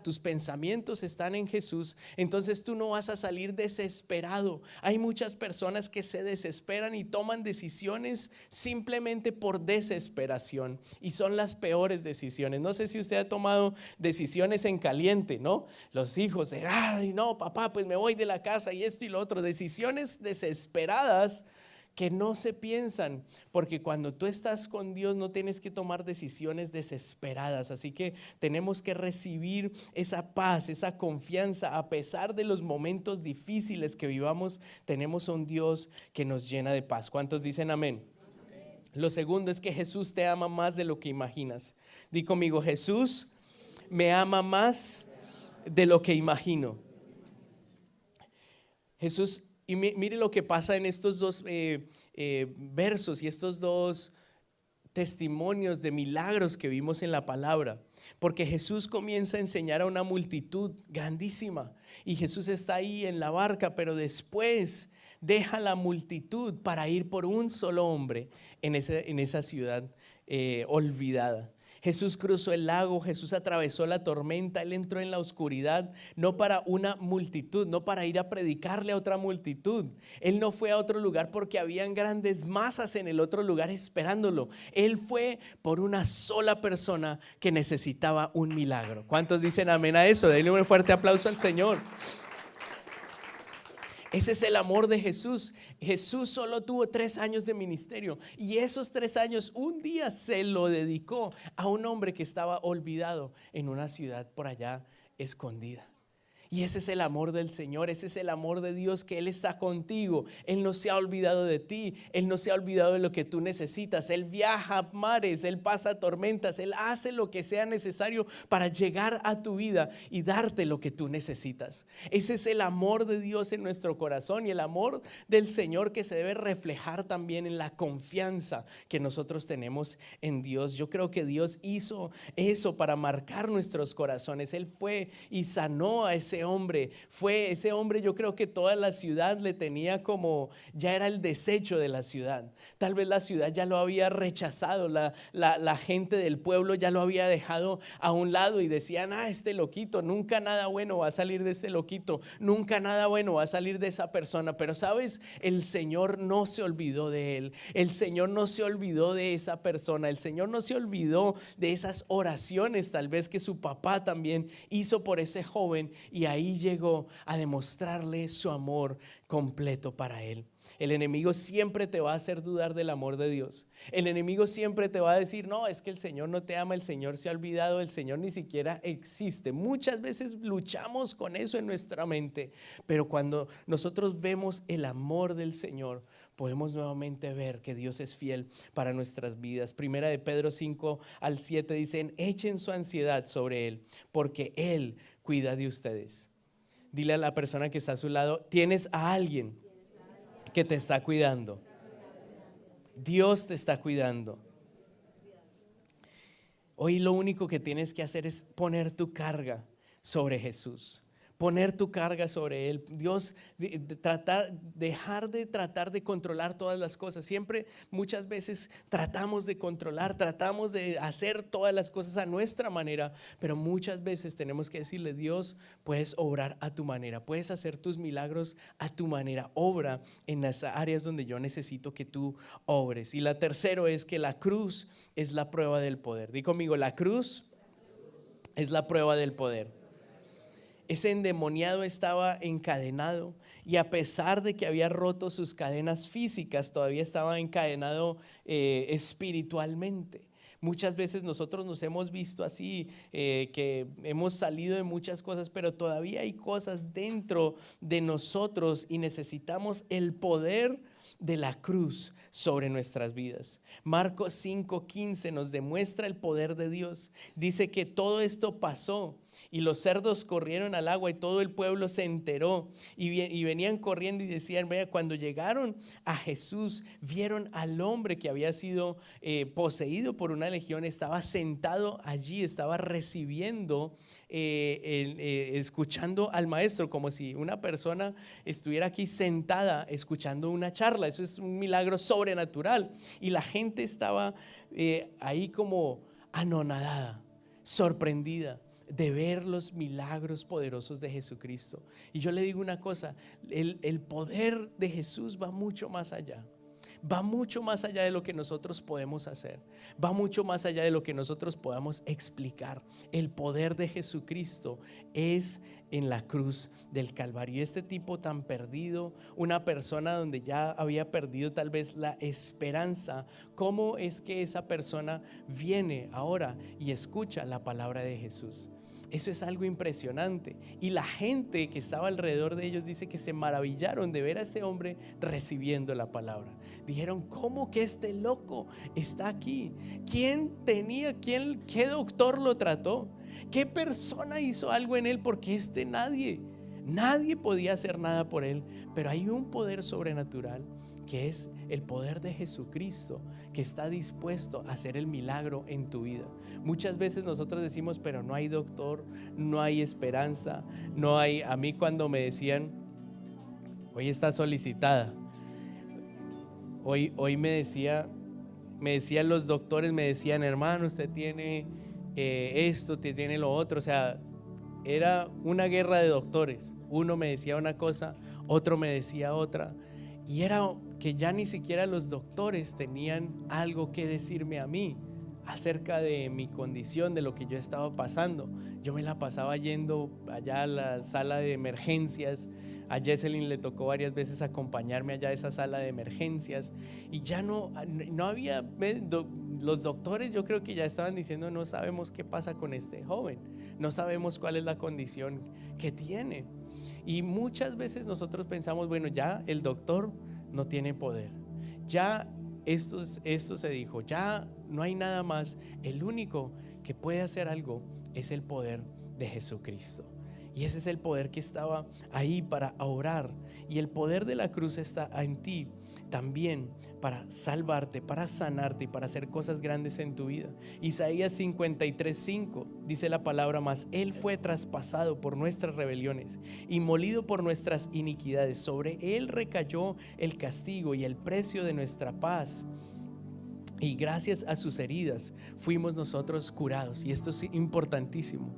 tus pensamientos están en Jesús, entonces tú no vas a salir desesperado. Hay muchas personas que se desesperan y toman decisiones simplemente por desesperación, y son las peores decisiones. No sé si usted ha tomado decisiones en caliente, ¿no? Los hijos, ay no papá, pues me voy de la casa y esto y lo otro. Decisiones desesperadas que no se piensan, porque cuando tú estás con Dios no tienes que tomar decisiones desesperadas. Así que tenemos que recibir esa paz, esa confianza. A pesar de los momentos difíciles que vivamos, tenemos a un Dios que nos llena de paz. ¿Cuántos dicen amén? Amén. Lo segundo es que Jesús te ama más de lo que imaginas. Di conmigo: Jesús me ama más de lo que imagino. Jesús. Y mire lo que pasa en estos dos versos y estos dos testimonios de milagros que vimos en la palabra. Porque Jesús comienza a enseñar a una multitud grandísima y Jesús está ahí en la barca, pero después deja la multitud para ir por un solo hombre en esa ciudad olvidada. Jesús cruzó el lago, Jesús atravesó la tormenta, Él entró en la oscuridad, no para una multitud, no para ir a predicarle a otra multitud. Él no fue a otro lugar porque habían grandes masas en el otro lugar esperándolo. Él fue por una sola persona que necesitaba un milagro. ¿Cuántos dicen amén a eso? Denle un fuerte aplauso al Señor. Ese es el amor de Jesús. Jesús solo tuvo 3 años de ministerio y esos 3 años un día se lo dedicó a un hombre que estaba olvidado en una ciudad por allá escondida. Y ese es el amor del Señor, ese es el amor de Dios, que Él está contigo. Él no se ha olvidado de ti, Él no se ha olvidado de lo que tú necesitas. Él viaja mares, Él pasa tormentas, Él hace lo que sea necesario para llegar a tu vida y darte lo que tú necesitas. Ese es el amor de Dios en nuestro corazón y el amor del Señor que se debe reflejar también en la confianza que nosotros tenemos en Dios. Yo creo que Dios hizo eso para marcar nuestros corazones. Él fue y sanó a ese hombre. Fue ese hombre, yo creo que toda la ciudad le tenía como, ya era el desecho de la ciudad. Tal vez la ciudad ya lo había rechazado, la gente del pueblo ya lo había dejado a un lado y decían: este loquito, nunca nada bueno va a salir de este loquito, nunca nada bueno va a salir de esa persona. Pero sabes, el Señor no se olvidó de él, el Señor no se olvidó de esa persona, el Señor no se olvidó de esas oraciones tal vez que su papá también hizo por ese joven, y ahí llegó a demostrarle su amor completo para él. El enemigo siempre te va a hacer dudar del amor de Dios. El enemigo siempre te va a decir: no, es que el Señor no te ama, el Señor se ha olvidado, el Señor ni siquiera existe. Muchas veces luchamos con eso en nuestra mente, pero cuando nosotros vemos el amor del Señor, podemos nuevamente ver que Dios es fiel para nuestras vidas. Primera de Pedro 5-7 dicen: echen su ansiedad sobre Él, porque Él cuida de ustedes. Dile a la persona que está a su lado: tienes a alguien que te está cuidando. Dios te está cuidando. Hoy lo único que tienes que hacer es poner tu carga sobre Jesús. poner tu carga sobre Él. Dios, dejar de tratar de controlar todas las cosas. Siempre, muchas veces tratamos de controlar, tratamos de hacer todas las cosas a nuestra manera, pero muchas veces tenemos que decirle: Dios, puedes obrar a tu manera, puedes hacer tus milagros a tu manera, obra en las áreas donde yo necesito que tú obres. Y la tercera es que la cruz es la prueba del poder. Di conmigo: la cruz es la prueba del poder. Ese endemoniado estaba encadenado, y a pesar de que había roto sus cadenas físicas, todavía estaba encadenado espiritualmente. Muchas veces nosotros nos hemos visto así, que hemos salido de muchas cosas, pero todavía hay cosas dentro de nosotros y necesitamos el poder de la cruz sobre nuestras vidas. Marcos 5:15 nos demuestra el poder de Dios. Dice que todo esto pasó y los cerdos corrieron al agua y todo el pueblo se enteró y venían corriendo y decían: vea, cuando llegaron a Jesús, vieron al hombre que había sido poseído por una legión, estaba sentado allí, estaba recibiendo, escuchando al maestro, como si una persona estuviera aquí sentada escuchando una charla. Eso es un milagro sobrenatural, y la gente estaba ahí como anonadada, sorprendida de ver los milagros poderosos de Jesucristo. Y yo le digo una cosa: el poder de Jesús va mucho más allá. Va mucho más allá de lo que nosotros podemos hacer. Va mucho más allá de lo que nosotros podamos explicar. El poder de Jesucristo es en la cruz del Calvario. Y este tipo tan perdido, una persona donde ya había perdido tal vez la esperanza, ¿cómo es que esa persona viene ahora y escucha la palabra de Jesús? Eso es algo impresionante. Y la gente que estaba alrededor de ellos dice que se maravillaron de ver a ese hombre recibiendo la palabra. Dijeron: ¿cómo que este loco está aquí? ¿Qué doctor lo trató? ¿Qué persona hizo algo en él? Porque nadie podía hacer nada por él. Pero hay un poder sobrenatural, que es el poder de Jesucristo, que está dispuesto a hacer el milagro en tu vida. Muchas veces nosotros decimos: pero no hay doctor, no hay esperanza, no hay. A mí cuando me decían: hoy está solicitada, hoy me decían los doctores, me decían: hermano, usted tiene esto, tiene lo otro. O sea, era una guerra de doctores. Uno me decía una cosa, otro me decía otra, y era que ya ni siquiera los doctores tenían algo que decirme a mí acerca de mi condición, de lo que yo estaba pasando. Yo me la pasaba yendo allá a la sala de emergencias. A Jesselyn le tocó varias veces acompañarme allá a esa sala de emergencias, y ya no había. Los doctores, yo creo que ya estaban diciendo: no sabemos qué pasa con este joven, no sabemos cuál es la condición que tiene. Y muchas veces nosotros pensamos: bueno, ya el doctor no tiene poder, ya esto se dijo, ya no hay nada más. El único que puede hacer algo es el poder de Jesucristo. Y ese es el poder que estaba ahí para orar. Y el poder de la cruz está en ti también, para salvarte, para sanarte y para hacer cosas grandes en tu vida. Isaías 53:5 dice la palabra: mas Él fue traspasado por nuestras rebeliones y molido por nuestras iniquidades. Sobre Él recayó el castigo y el precio de nuestra paz, y gracias a sus heridas fuimos nosotros curados. Y esto es importantísimo.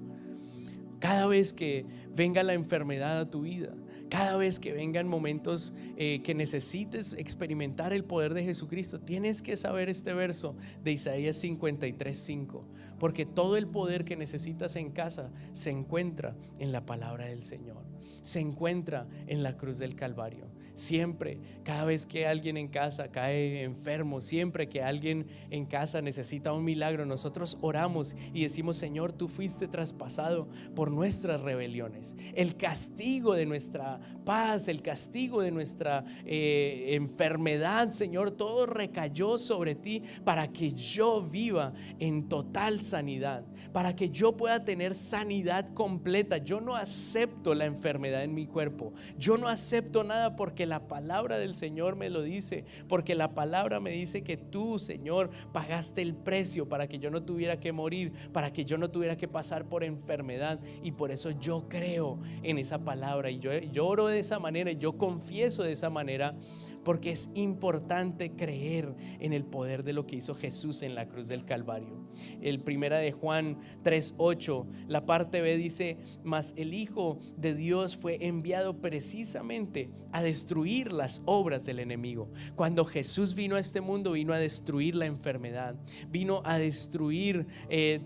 Cada vez que venga la enfermedad a tu vida, cada vez que vengan momentos que necesites experimentar el poder de Jesucristo, tienes que saber este verso de Isaías 53:5, porque todo el poder que necesitas en casa se encuentra en la palabra del Señor, se encuentra en la cruz del Calvario. Siempre, cada vez que alguien en casa cae enfermo, siempre que alguien en casa necesita un milagro, nosotros oramos y decimos: Señor, tú fuiste traspasado por nuestras rebeliones. El castigo de nuestra paz, el castigo de nuestra enfermedad, Señor, todo recayó sobre ti para que yo viva en total sanidad, para que yo pueda tener sanidad completa. Yo no acepto la enfermedad en mi cuerpo, yo no acepto nada, porque porque la palabra del Señor me lo dice, porque la palabra me dice que tú, Señor, pagaste el precio para que yo no tuviera que morir, para que yo no tuviera que pasar por enfermedad, y por eso yo creo en esa palabra y yo oro de esa manera y yo confieso de esa manera, porque es importante creer en el poder de lo que hizo Jesús en la cruz del Calvario. El primera de Juan 3:8, la parte B dice: mas el Hijo de Dios fue enviado precisamente a destruir las obras del enemigo. Cuando Jesús vino a este mundo, vino a destruir la enfermedad, vino a destruir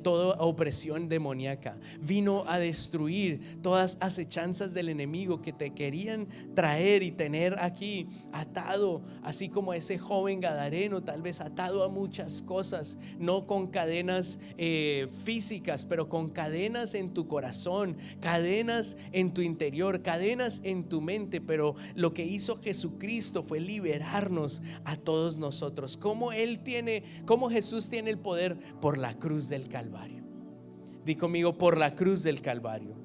toda opresión demoníaca, vino a destruir todas acechanzas del enemigo que te querían traer y tener aquí atado, así como ese joven gadareno, tal vez atado a muchas cosas, no con cadenas físicas, pero con cadenas en tu corazón, cadenas en tu interior, cadenas en tu mente. Pero lo que hizo Jesucristo fue liberarnos a todos nosotros. ¿Cómo Jesús tiene el poder? Por la cruz del Calvario. Di conmigo: por la cruz del Calvario.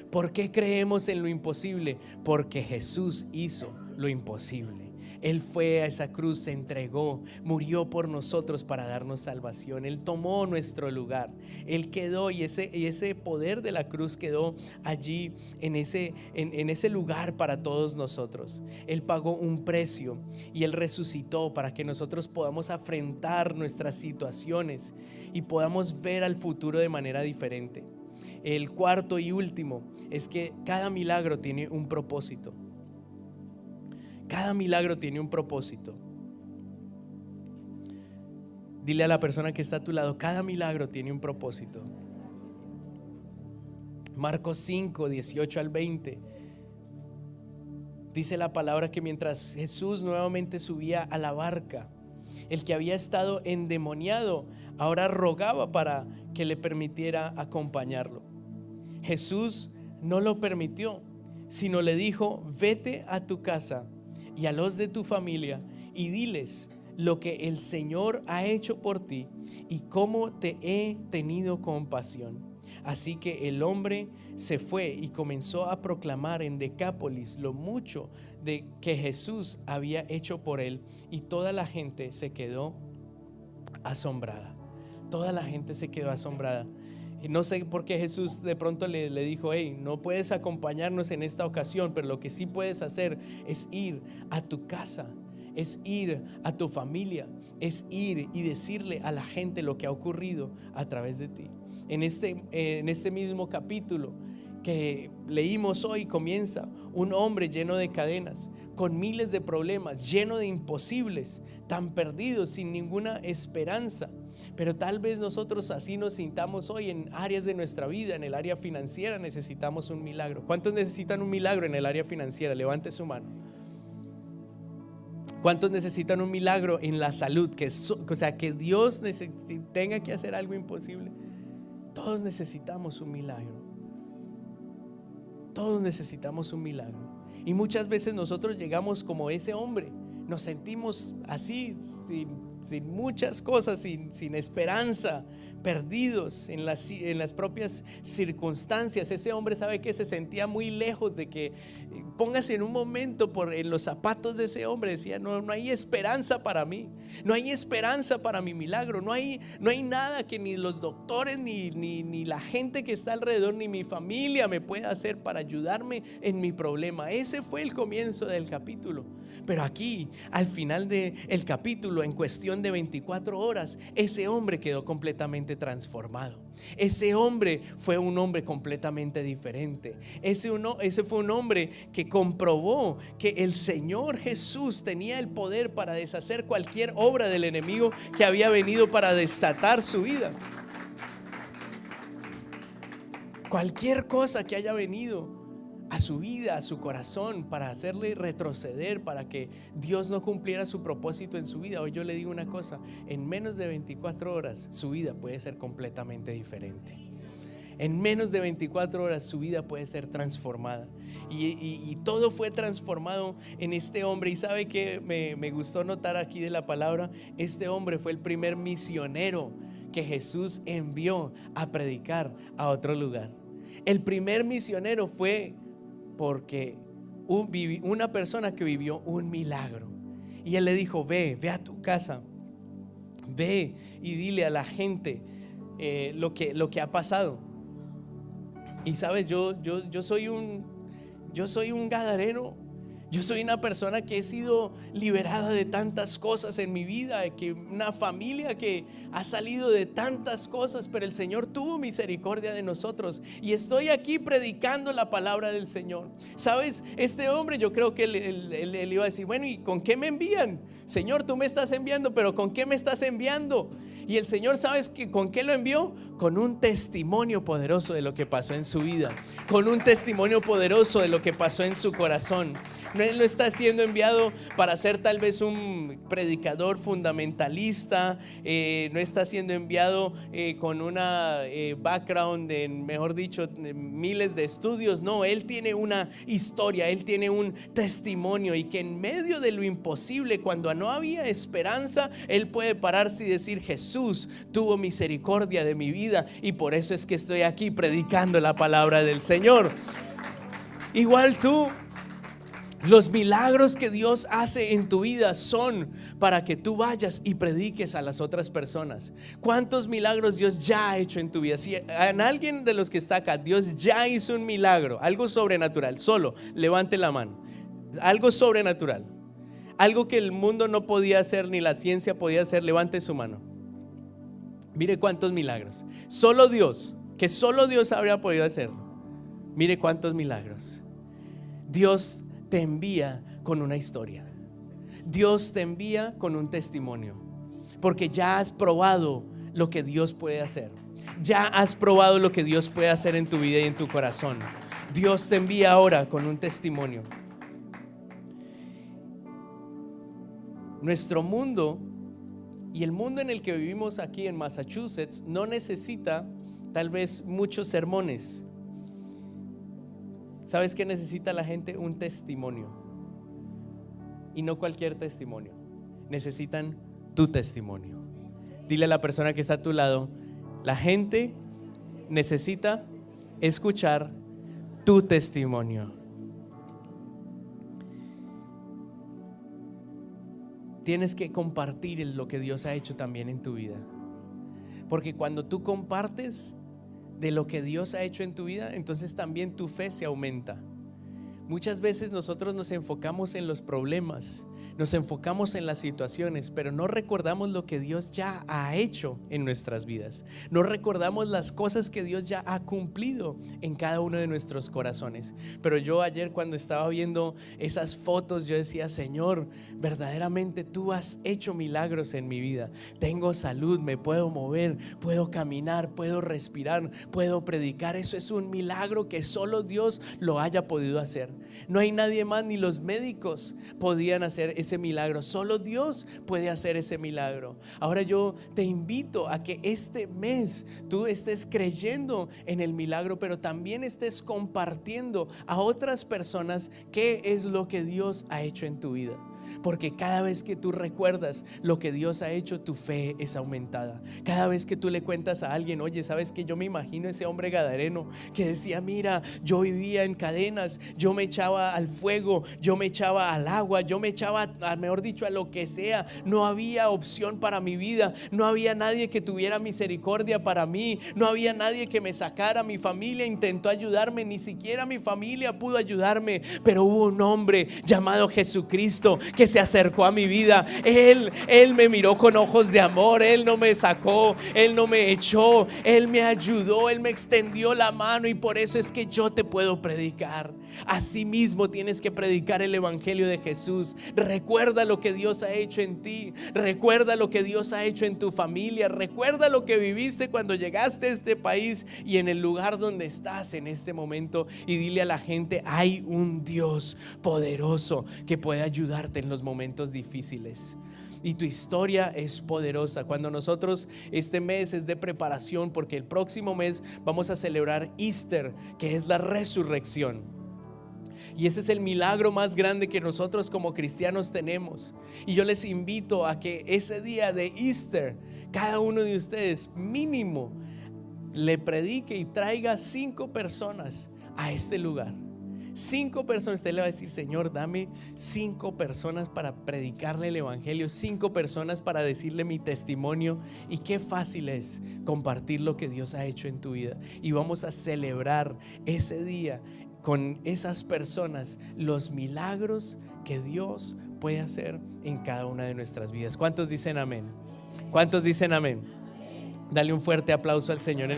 ¿Por qué creemos en lo imposible? Porque Jesús hizo lo imposible. Él fue a esa cruz, se entregó, murió por nosotros para darnos salvación. Él tomó nuestro lugar, Él quedó, y ese poder de la cruz quedó allí en ese lugar para todos nosotros. Él pagó un precio y Él resucitó para que nosotros podamos afrontar nuestras situaciones y podamos ver al futuro de manera diferente. El cuarto y último es que cada milagro tiene un propósito. Cada milagro tiene un propósito. Dile a la persona que está a tu lado: cada milagro tiene un propósito. Marcos 5, 18 al 20. Dice la palabra que mientras Jesús nuevamente subía a la barca, el que había estado endemoniado ahora rogaba para que le permitiera acompañarlo. Jesús no lo permitió, sino le dijo: vete a tu casa y a los de tu familia y diles lo que el Señor ha hecho por ti y cómo te he tenido compasión. Así que el hombre se fue y comenzó a proclamar en Decápolis lo mucho de que Jesús había hecho por él, y toda la gente se quedó asombrada. Toda la gente se quedó asombrada. Y no sé por qué Jesús de pronto le dijo: hey, no puedes acompañarnos en esta ocasión, pero lo que sí puedes hacer es ir a tu casa, es ir a tu familia, es ir y decirle a la gente lo que ha ocurrido a través de ti. En este mismo capítulo que leímos hoy comienza un hombre lleno de cadenas, con miles de problemas, lleno de imposibles, tan perdidos, sin ninguna esperanza. Pero tal vez nosotros así nos sintamos hoy en áreas de nuestra vida. En el área financiera necesitamos un milagro. ¿Cuántos necesitan un milagro en el área financiera? Levante su mano. ¿Cuántos necesitan un milagro en la salud? Que Dios tenga que hacer algo imposible. Todos necesitamos un milagro. Todos necesitamos un milagro. Y muchas veces nosotros llegamos como ese hombre. Nos sentimos así, sin muchas cosas, sin esperanza, perdidos en las propias circunstancias. Ese hombre, sabe que se sentía muy lejos de que, póngase en un momento en los zapatos de ese hombre. Decía: no hay esperanza para mí, no hay esperanza para mi milagro, no hay nada que ni los doctores ni la gente que está alrededor, ni mi familia me pueda hacer para ayudarme en mi problema. Ese fue el comienzo del capítulo. Pero aquí, al final del capítulo, en cuestión de 24 horas, ese hombre quedó completamente transformado. Ese hombre fue un hombre completamente diferente. Ese fue un hombre que comprobó que el Señor Jesús tenía el poder para deshacer cualquier obra del enemigo que había venido para desatar su vida. Cualquier cosa que haya venido a su vida, a su corazón, para hacerle retroceder, para que Dios no cumpliera su propósito en su vida. Hoy yo le digo una cosa: en menos de 24 horas su vida puede ser completamente diferente. En menos de 24 horas su vida puede ser transformada. Y todo fue transformado en este hombre. Y sabe que me gustó notar aquí de la palabra: este hombre fue el primer misionero que Jesús envió a predicar a otro lugar. El primer misionero fue porque una persona que vivió un milagro. Y él le dijo: ve a tu casa, ve y dile a la gente lo que ha pasado. Y sabes, yo soy un gadareno. Yo soy una persona que he sido liberada de tantas cosas en mi vida, una familia que ha salido de tantas cosas, pero el Señor tuvo misericordia de nosotros y estoy aquí predicando la palabra del Señor. Sabes, este hombre, yo creo que él iba a decir: bueno, ¿y con qué me envían? Señor, tú me estás enviando, pero ¿con qué me estás enviando? Y el Señor, ¿sabes con qué lo envió? Con un testimonio poderoso de lo que pasó en su vida, con un testimonio poderoso de lo que pasó en su corazón. Él no está siendo enviado para ser tal vez un predicador fundamentalista, no está siendo enviado con una background de, mejor dicho, miles de estudios. No, él tiene una historia, él tiene un testimonio, y que en medio de lo imposible, cuando no había esperanza, él puede pararse y decir: Jesús tuvo misericordia de mi vida y por eso es que estoy aquí predicando la palabra del Señor. Igual tú, los milagros que Dios hace en tu vida son para que tú vayas y prediques a las otras personas. ¿Cuántos milagros Dios ya ha hecho en tu vida? Si en alguien de los que está acá Dios ya hizo un milagro, algo sobrenatural, solo levante la mano. Algo sobrenatural, algo que el mundo no podía hacer ni la ciencia podía hacer, levante su mano. Mire cuántos milagros. Solo Dios, que solo Dios habría podido hacer. Mire cuántos milagros. Dios te envía con una historia. Dios te envía con un testimonio, porque ya has probado lo que Dios puede hacer. Ya has probado lo que Dios puede hacer en tu vida y en tu corazón. Dios te envía ahora con un testimonio. Nuestro mundo y el mundo en el que vivimos aquí en Massachusetts no necesita tal vez muchos sermones. ¿Sabes qué necesita la gente? Un testimonio. Y no cualquier testimonio. Necesitan tu testimonio. Dile a la persona que está a tu lado: la gente necesita escuchar tu testimonio. Tienes que compartir lo que Dios ha hecho también en tu vida, porque cuando tú compartes de lo que Dios ha hecho en tu vida, entonces también tu fe se aumenta. Muchas veces nosotros nos enfocamos en los problemas, nos enfocamos en las situaciones, pero no recordamos lo que Dios ya ha hecho en nuestras vidas. No recordamos las cosas que Dios ya ha cumplido en cada uno de nuestros corazones. Pero yo ayer, cuando estaba viendo esas fotos, yo decía: Señor, verdaderamente tú has hecho milagros en mi vida. Tengo salud, me puedo mover, puedo caminar, puedo respirar, puedo predicar. Eso es un milagro que solo Dios lo haya podido hacer. No hay nadie más, ni los médicos podían hacer ese milagro. Solo Dios puede hacer ese milagro. Ahora yo te invito a que este mes tú estés creyendo en el milagro, pero también estés compartiendo a otras personas qué es lo que Dios ha hecho en tu vida. Porque cada vez que tú recuerdas lo que Dios ha hecho, tu fe es aumentada. Cada vez que tú le cuentas a alguien: oye, ¿sabes qué? Yo me imagino ese hombre gadareno que decía: mira, yo vivía en cadenas, yo me echaba al fuego, yo me echaba al agua, yo me echaba, mejor dicho, a lo que sea. No había opción para mi vida, no había nadie que tuviera misericordia para mí, no había nadie que me sacara. Mi familia intentó ayudarme, ni siquiera mi familia pudo ayudarme, pero hubo un hombre llamado Jesucristo que se acercó a mi vida. Él me miró con ojos de amor. Él no me sacó, Él no me echó, Él me ayudó, Él me extendió la mano, y por eso es que yo te puedo predicar. Asimismo tienes que predicar el evangelio de Jesús. Recuerda lo que Dios ha hecho en ti, recuerda lo que Dios ha hecho en tu familia, recuerda lo que viviste cuando llegaste a este país y en el lugar donde estás en este momento, y dile a la gente: hay un Dios poderoso que puede ayudarte en los momentos difíciles. Y tu historia es poderosa. Cuando nosotros, este mes es de preparación, porque el próximo mes vamos a celebrar Easter, que es la resurrección. Y ese es el milagro más grande que nosotros como cristianos tenemos. Y yo les invito a que ese día de Easter, cada uno de ustedes mínimo le predique y traiga 5 personas a este lugar. 5 personas. Usted le va a decir: Señor, dame 5 personas para predicarle el evangelio, 5 personas para decirle mi testimonio. Y qué fácil es compartir lo que Dios ha hecho en tu vida. Y vamos a celebrar ese día con esas personas los milagros que Dios puede hacer en cada una de nuestras vidas. ¿Cuántos dicen amén? ¿Cuántos dicen amén? Dale un fuerte aplauso al Señor.